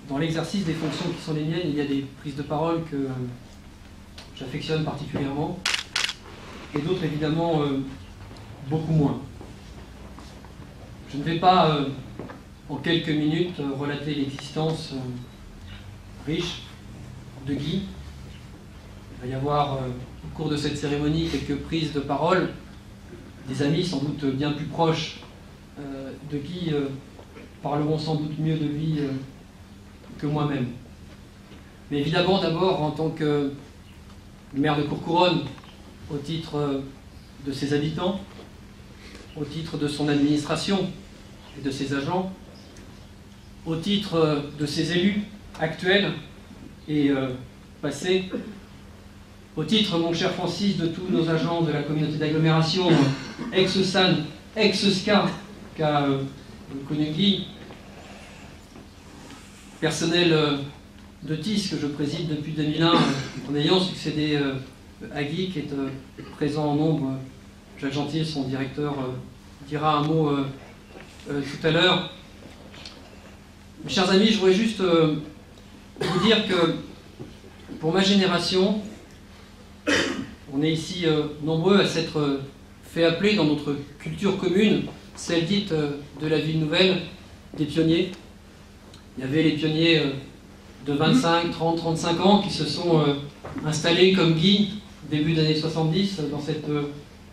dans l'exercice des fonctions qui sont les miennes, il y a des prises de parole que j'affectionne particulièrement, et d'autres évidemment beaucoup moins. Je ne vais pas en quelques minutes relater l'existence riche de Guy. Il va y avoir au cours de cette cérémonie quelques prises de parole, des amis sans doute bien plus proches de Guy parleront sans doute mieux de lui que moi-même. Mais évidemment, d'abord, en tant que maire de Courcouronnes, au titre de ses habitants, au titre de son administration et de ses agents, au titre de ses élus actuels et passés, au titre, mon cher Francis, de tous nos agents de la communauté d'agglomération, ex-SAN, ex-SCA, qu'a connu Guy, personnel de TIS que je préside depuis 2001, en ayant succédé à Guy, qui est présent en nombre. Jacques Gentil, son directeur, dira un mot tout à l'heure. Mes chers amis, je voudrais juste vous dire que pour ma génération, on est ici nombreux à s'être fait appeler dans notre culture commune, celle dite de la ville nouvelle, des pionniers. Il y avait les pionniers de 25, 30, 35 ans qui se sont installés comme Guy, début des années 70, dans cette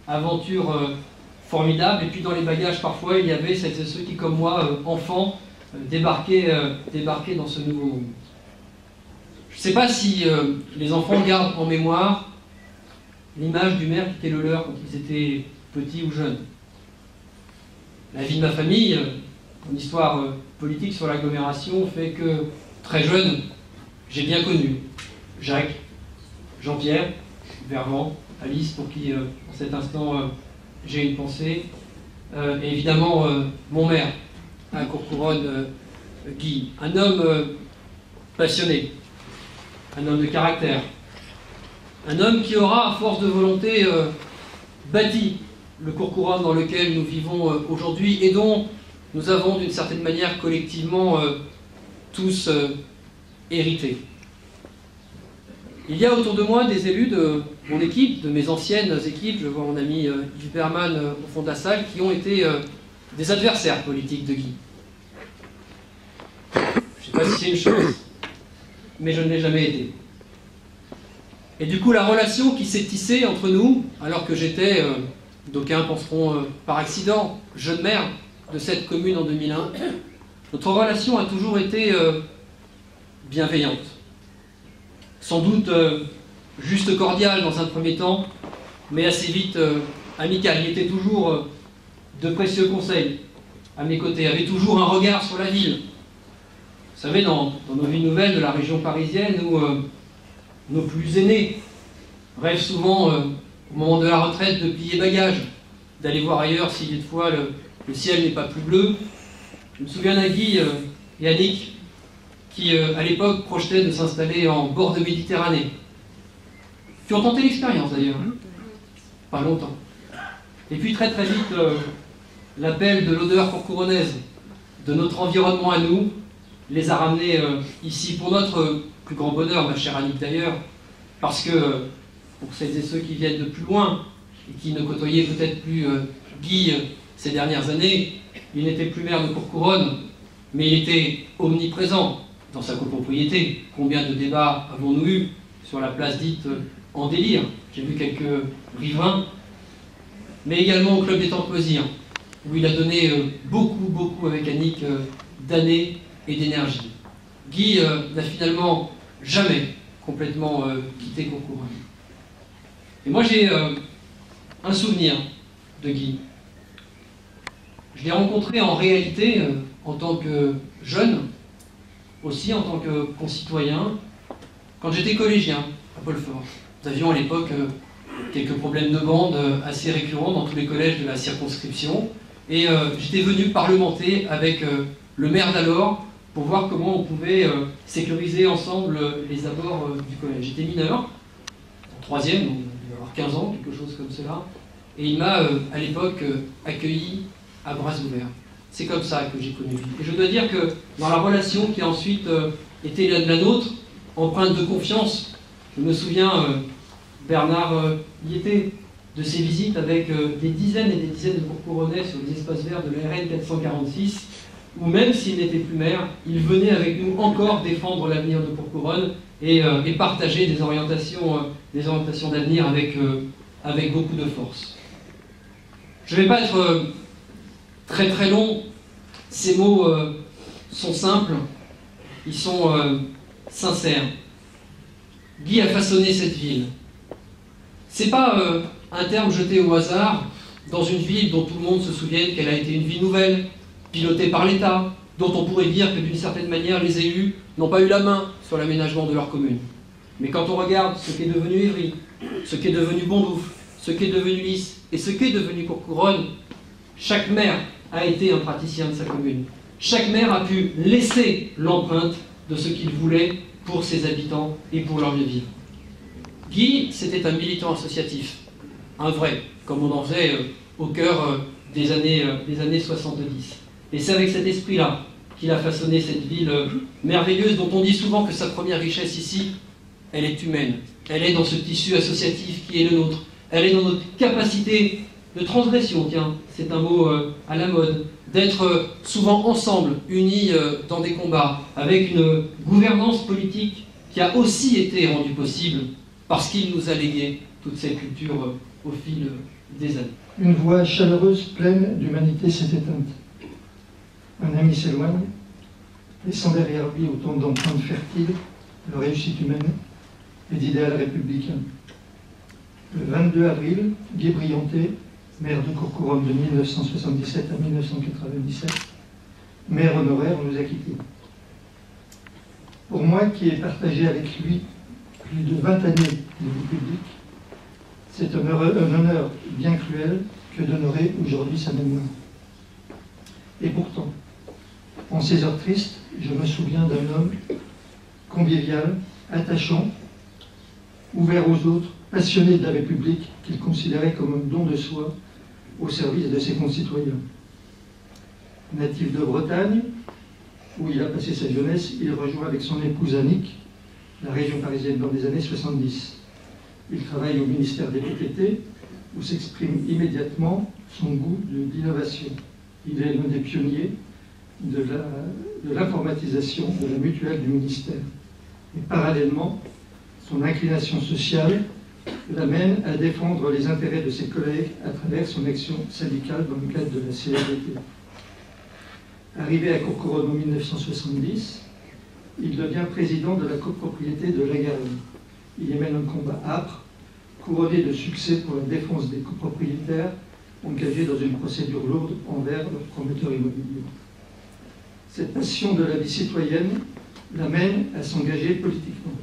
aventure formidable. Et puis dans les bagages, parfois, il y avait celles et ceux qui, comme moi, enfants, débarquaient dans ce nouveau monde. Je ne sais pas si les enfants gardent en mémoire l'image du maire qui était le leur quand ils étaient petits ou jeunes. La vie de ma famille, mon histoire politique sur l'agglomération fait que, très jeune, j'ai bien connu Jacques, Jean-Pierre, Vervan, Alice, pour qui, en cet instant, j'ai une pensée, et évidemment, mon maire, à Courcouronnes, Guy. Un homme passionné, un homme de caractère, un homme qui aura, à force de volonté, bâti le Courcouronnes dans lequel nous vivons aujourd'hui et dont nous avons d'une certaine manière collectivement tous hérité. Il y a autour de moi des élus de mon équipe, de mes anciennes équipes, je vois mon ami Yves Berman au fond de la salle, qui ont été des adversaires politiques de Guy. Je ne sais pas si c'est une chose, mais je ne l'ai jamais été. Et du coup, la relation qui s'est tissée entre nous, alors que j'étais, d'aucuns penseront par accident, jeune maire de cette commune en 2001, notre relation a toujours été bienveillante. Sans doute juste cordiale dans un premier temps, mais assez vite amicale. Il était toujours de précieux conseils à mes côtés, avait toujours un regard sur la ville. Vous savez, dans nos villes nouvelles de la région parisienne, où nos plus aînés rêvent souvent, au moment de la retraite, de plier bagages, d'aller voir ailleurs si toutefois le ciel n'est pas plus bleu. Je me souviens d'un Guy et Annick qui, à l'époque, projetaient de s'installer en bord de Méditerranée, qui ont tenté l'expérience d'ailleurs, pas longtemps. Et puis très très vite, l'appel de l'odeur courcouronnaise, de notre environnement à nous, les a ramenés ici, pour notre plus grand bonheur, ma chère Annick d'ailleurs, parce que pour celles et ceux qui viennent de plus loin, et qui ne côtoyaient peut-être plus Guy ces dernières années, il n'était plus maire de Courcouronnes, mais il était omniprésent dans sa copropriété. Combien de débats avons-nous eu sur la place dite en délire? J'ai vu quelques riverains, mais également au Club des Temps de Loisirs, où il a donné beaucoup avec Annick d'années et d'énergie. Guy n'a finalement jamais complètement quitté Courcouronnes. Et moi j'ai un souvenir de Guy. Je l'ai rencontré en réalité en tant que jeune, aussi en tant que concitoyen, quand j'étais collégien à Paulfort. Nous avions à l'époque quelques problèmes de bande assez récurrents dans tous les collèges de la circonscription, et j'étais venu parlementer avec le maire d'alors pour voir comment on pouvait sécuriser ensemble les abords du collège. J'étais mineur, en troisième, donc il devait avoir 15 ans, quelque chose comme cela, et il m'a à l'époque accueilli à bras ouverts. C'est comme ça que j'ai connu Guy. Et je dois dire que dans la relation qui a ensuite été la nôtre, empreinte de confiance, je me souviens, Bernard y était, de ses visites avec des dizaines et des dizaines de Courcouronnais sur les espaces verts de la RN 446, où même s'il n'était plus maire, il venait avec nous encore défendre l'avenir de Courcouronnes et partager des orientations d'avenir avec beaucoup de force. Je ne vais pas être très très long, ces mots sont simples, ils sont sincères. Guy a façonné cette ville. C'est pas un terme jeté au hasard dans une ville dont tout le monde se souvient qu'elle a été une ville nouvelle, pilotée par l'État, dont on pourrait dire que d'une certaine manière les élus n'ont pas eu la main sur l'aménagement de leur commune. Mais quand on regarde ce qu'est devenu Évry, ce qu'est devenu Bondoufle, ce qu'est devenu Lys et ce qu'est devenu Courcouronnes, chaque maire a été un praticien de sa commune. Chaque maire a pu laisser l'empreinte de ce qu'il voulait pour ses habitants et pour leur lieu de vivre. Guy, c'était un militant associatif, un vrai, comme on en faisait au cœur des années 70. Et c'est avec cet esprit-là qu'il a façonné cette ville merveilleuse dont on dit souvent que sa première richesse ici, elle est humaine. Elle est dans ce tissu associatif qui est le nôtre. Elle est dans notre capacité de transgression, tiens, c'est un mot à la mode, d'être souvent ensemble, unis dans des combats, avec une gouvernance politique qui a aussi été rendue possible parce qu'il nous a légué toute cette culture au fil des années. Une voix chaleureuse, pleine d'humanité s'est éteinte. Un ami s'éloigne, laissant derrière lui autant d'empreintes fertiles de réussite humaine et d'idéal républicain. Le 22 avril, Guy Brianté, maire de Courcouronnes de 1977 à 1997, maire honoraire, nous a quittés. Pour moi, qui ai partagé avec lui plus de 20 années de vie publique, c'est un honneur bien cruel que d'honorer aujourd'hui sa mémoire. Et pourtant, en ces heures tristes, je me souviens d'un homme convivial, attachant, ouvert aux autres, passionné de la République, qu'il considérait comme un don de soi au service de ses concitoyens. Natif de Bretagne, où il a passé sa jeunesse, il rejoint avec son épouse Annick la région parisienne dans les années 70. Il travaille au ministère des PTT, où s'exprime immédiatement son goût de l'innovation. Il est l'un des pionniers de l'informatisation de la mutuelle du ministère. Et parallèlement, son inclination sociale l'amène à défendre les intérêts de ses collègues à travers son action syndicale dans le cadre de la CFDT. Arrivé à Courcouronnes en 1970, il devient président de la copropriété de La Garenne. Il y mène un combat âpre, couronné de succès pour la défense des copropriétaires engagés dans une procédure lourde envers leurs promoteurs immobiliers. Cette passion de la vie citoyenne l'amène à s'engager politiquement.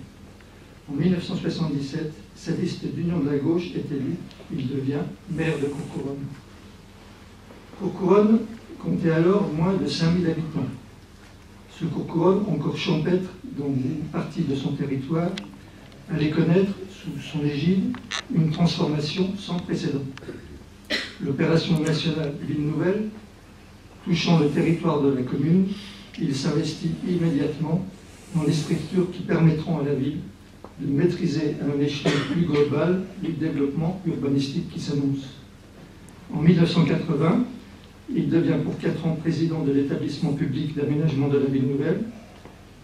En 1977, sa liste d'Union de la gauche est élue. Il devient maire de Courcouronnes. Courcouronnes comptait alors moins de 5000 habitants. Ce Courcouronnes, encore champêtre dans une partie de son territoire, allait connaître, sous son égide, une transformation sans précédent. L'opération nationale Ville Nouvelle, touchant le territoire de la commune, il s'investit immédiatement dans les structures qui permettront à la ville de maîtriser à un échelon plus global le développement urbanistique qui s'annonce. En 1980, il devient pour 4 ans président de l'établissement public d'aménagement de la Ville Nouvelle.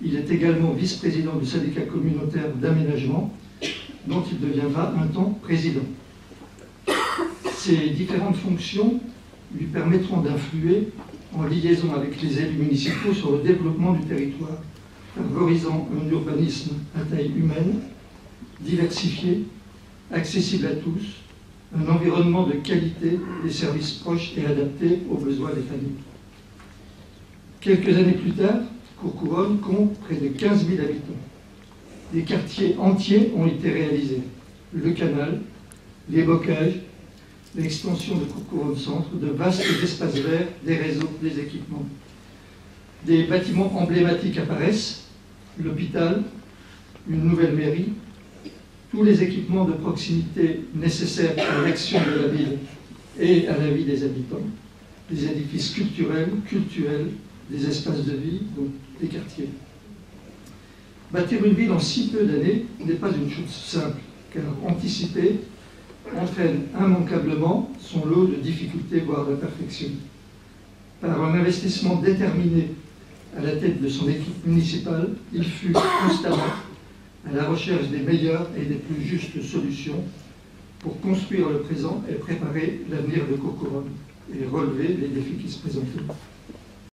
Il est également vice-président du syndicat communautaire d'aménagement, dont il deviendra un temps président. Ces différentes fonctions lui permettront d'influer en liaison avec les élus municipaux sur le développement du territoire, favorisant un urbanisme à taille humaine, diversifié, accessible à tous, un environnement de qualité, des services proches et adaptés aux besoins des familles. Quelques années plus tard, Courcouronnes compte près de 15 000 habitants. Des quartiers entiers ont été réalisés. Le canal, les bocages, l'extension de Courcouronnes Centre, de vastes espaces verts, des réseaux, des équipements. Des bâtiments emblématiques apparaissent, l'hôpital, une nouvelle mairie, tous les équipements de proximité nécessaires à l'action de la ville et à la vie des habitants. des édifices culturels, des espaces de vie, donc des quartiers. Bâtir une ville en si peu d'années n'est pas une chose simple, car anticiper entraîne immanquablement son lot de difficultés, voire d'imperfections. Par un investissement déterminé à la tête de son équipe municipale, il fut constamment à la recherche des meilleures et des plus justes solutions pour construire le présent et préparer l'avenir de Courcouronnes et relever les défis qui se présentaient.